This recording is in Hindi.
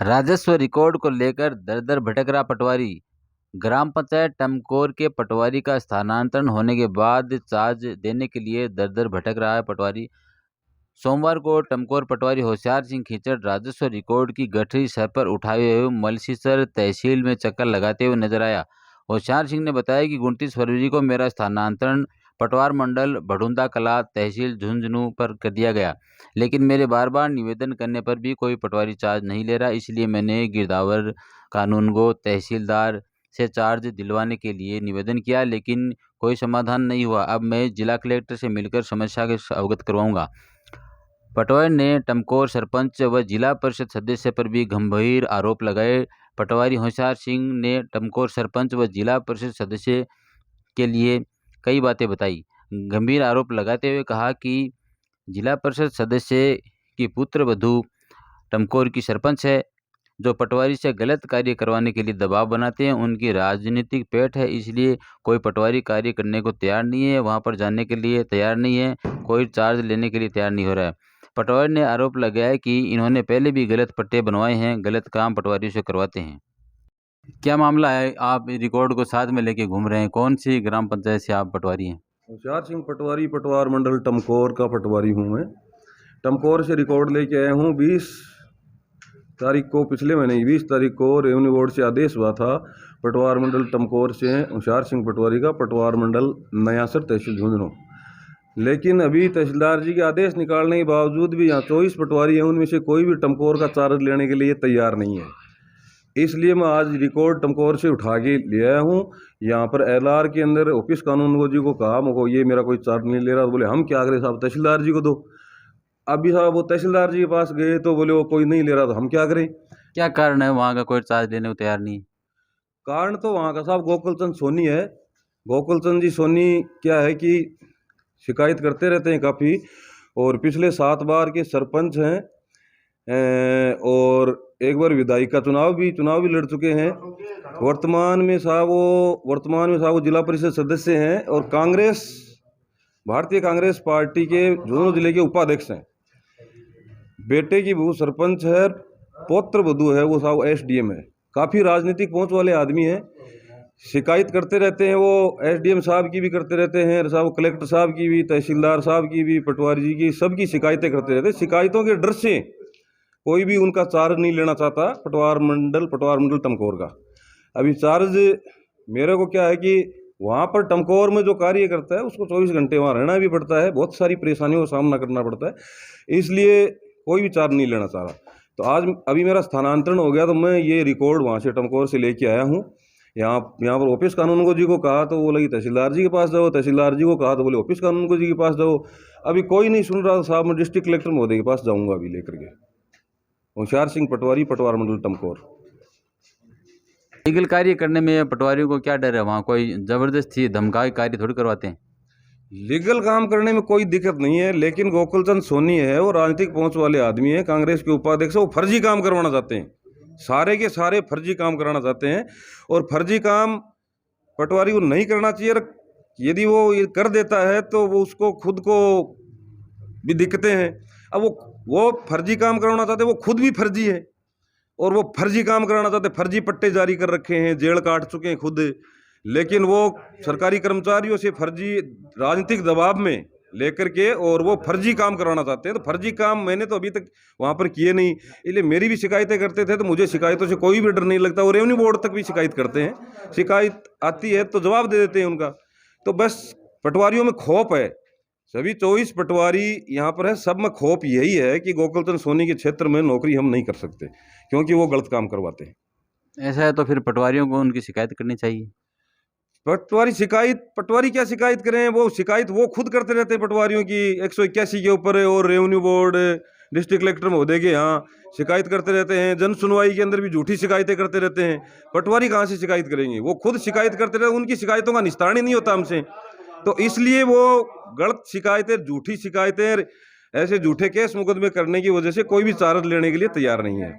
राजस्व रिकॉर्ड को लेकर दर-दर भटक रहा पटवारी। ग्राम पंचायत टमकोर के पटवारी का स्थानांतरण होने के बाद चार्ज देने के लिए दर-दर भटक रहा है पटवारी। सोमवार को टमकोर पटवारी होशियार सिंह खींचड़ राजस्व रिकॉर्ड की गठरी सर पर उठाए हुए मलसीसर तहसील में चक्कर लगाते हुए नजर आया। होशियार सिंह ने बताया कि 29 फरवरी को मेरा स्थानांतरण पटवार मंडल भड़ुंदा कला तहसील झुंझुनू पर कर दिया गया, लेकिन मेरे बार बार निवेदन करने पर भी कोई पटवारी चार्ज नहीं ले रहा। इसलिए मैंने गिरदावर कानूनगो तहसीलदार से चार्ज दिलवाने के लिए निवेदन किया, लेकिन कोई समाधान नहीं हुआ। अब मैं जिला कलेक्टर से मिलकर समस्या के अवगत करवाऊंगा। पटवारी ने टमकोर सरपंच व जिला परिषद सदस्य पर भी गंभीर आरोप लगाए। पटवारी होशियार सिंह ने टमकोर सरपंच व जिला परिषद सदस्य के लिए कई बातें बताई। गंभीर आरोप लगाते हुए कहा कि जिला परिषद सदस्य की पुत्रवधू टमकोर की सरपंच है, जो पटवारी से गलत कार्य करवाने के लिए दबाव बनाते हैं। उनकी राजनीतिक पेठ है, इसलिए कोई पटवारी कार्य करने को तैयार नहीं है, वहां पर जाने के लिए तैयार नहीं है, कोई चार्ज लेने के लिए तैयार नहीं हो रहा है। पटवारी ने आरोप लगाया कि इन्होंने पहले भी गलत पट्टे बनवाए हैं, गलत काम पटवारियों से करवाते हैं। क्या मामला है? आप रिकॉर्ड को साथ में लेके घूम रहे हैं, कौन सी ग्राम पंचायत से आप पटवारी हैं? होशियार सिंह पटवारी, पटवार मंडल टमकोर का पटवारी हूँ मैं। टमकोर से रिकॉर्ड लेके आया हूँ। 20 तारीख को, पिछले महीने 20 तारीख को रेवेन्यू बोर्ड से आदेश हुआ था पटवार मंडल टमकोर से होशियार सिंह पटवारी का पटवार मंडल नयासर तहसील झुंझुनू। लेकिन अभी तहसीलदार जी के आदेश निकालने के बावजूद भी यहाँ 24 पटवारी हैं, उनमें से कोई भी टमकोर का चार्ज लेने के लिए तैयार नहीं है। इसलिए मैं आज रिकॉर्ड टमकोर से उठा के ले आया हूँ। यहाँ पर एलआर के अंदर ऑफिस कानूनगो जी को कहा, मुझको ये मेरा कोई चार्ज नहीं ले रहा। तो बोले हम क्या करें साहब, तहसीलदार जी को दो। अभी साहब वो तहसीलदार जी के पास गए तो बोले वो कोई नहीं ले रहा, तो हम क्या करें। क्या कारण है वहाँ का कोई चार्ज लेने को तैयार नहीं? कारण तो वहाँ का साहब गोकुल चंद सोनी है। गोकुल चंद जी सोनी क्या है कि शिकायत करते रहते हैं काफ़ी, और पिछले 7 बार के सरपंच हैं, और एक बार विधायक का चुनाव भी लड़ चुके हैं। वर्तमान में साहब वो जिला परिषद सदस्य हैं और भारतीय कांग्रेस पार्टी के झुंझुनू जिले के उपाध्यक्ष हैं। बेटे की बहू सरपंच है, पौत्र वधू है वो साहब एसडीएम है। काफ़ी राजनीतिक पहुंच वाले आदमी हैं। शिकायत करते रहते हैं, वो एसडीएम साहब की भी करते रहते हैं साहब, कलेक्टर साहब की भी, तहसीलदार साहब की भी, पटवारी जी की, सबकी शिकायतें करते रहते हैं। शिकायतों के डर से कोई भी उनका चार्ज नहीं लेना चाहता पटवार मंडल टमकोर का। अभी चार्ज मेरे को क्या है कि वहाँ पर टमकोर में जो कार्य करता है उसको 24 घंटे वहाँ रहना भी पड़ता है, बहुत सारी परेशानियों का सामना करना पड़ता है, इसलिए कोई भी चार्ज नहीं लेना चाह रहा। तो आज अभी मेरा स्थानांतरण हो गया तो मैं ये रिकॉर्ड वहाँ से टमकोर से लेके आया हूँ। यहाँ पर ऑफिस कानूनगो जी को कहा तो वो लगी तहसीलदार जी के पास जाओ, तहसीलदार जी को कहा तो बोले ऑफिस कानूनगो जी के पास जाओ। अभी कोई नहीं सुन रहा साहब, मैं डिस्ट्रिक्ट कलेक्टर महोदय के पास जाऊँगा अभी लेकर के। होशियार सिंह पटवारी, पटवार मंडल टमकोर। लीगल कार्य करने में पटवारियों को क्या डर है? वहाँ कोई जबरदस्ती धमका के कार्य थोड़ी करवाते हैं। लीगल काम करने में कोई दिक्कत नहीं है, लेकिन गोकुल चंद सोनी है, वो राजनीतिक पहुंच वाले आदमी है, कांग्रेस के उपाध्यक्ष, वो फर्जी काम करवाना चाहते हैं। सारे के सारे फर्जी काम कराना चाहते हैं, और फर्जी काम पटवारी को नहीं करना चाहिए। यदि वो ये कर देता है तो वो उसको खुद को भी दिक्कतें हैं। अब वो फर्जी काम कराना चाहते हैं, वो खुद भी फर्जी है, और वो फर्जी काम कराना चाहते, फर्जी पट्टे जारी कर रखे हैं, जेल काट चुके हैं खुद। लेकिन वो सरकारी कर्मचारियों से फर्जी राजनीतिक दबाव में लेकर के और वो फर्जी काम करवाना चाहते हैं। तो फर्जी काम मैंने तो अभी तक वहाँ पर किए नहीं, इसलिए मेरी भी शिकायतें करते थे, तो मुझे शिकायतों से कोई भी डर नहीं लगता। और रेवेन्यू बोर्ड तक भी शिकायत करते हैं, शिकायत आती है तो जवाब दे देते हैं उनका। तो बस पटवारियों में खौफ है, सभी 24 पटवारी यहाँ पर है, सब में खौफ यही है कि गोकुल चंद सोनी के क्षेत्र में नौकरी हम नहीं कर सकते, क्योंकि वो गलत काम करवाते हैं। ऐसा है तो फिर पटवारियों को उनकी शिकायत करनी चाहिए। पटवारी क्या शिकायत करें, वो शिकायत वो खुद करते रहते हैं पटवारियों की 181 के ऊपर है, और रेवेन्यू बोर्ड, डिस्ट्रिक्ट कलेक्टर महोदय के यहाँ शिकायत करते रहते हैं। जन सुनवाई के अंदर भी झूठी शिकायतें करते रहते हैं। पटवारी कहाँ से शिकायत करेंगे, वो खुद शिकायत करते रहते, उनकी शिकायतों का निस्तारण ही नहीं होता हमसे। तो इसलिए वो गलत शिकायतें, झूठी शिकायतें, ऐसे झूठे केस मुकदमे करने की वजह से कोई भी चार्ज लेने के लिए तैयार नहीं है।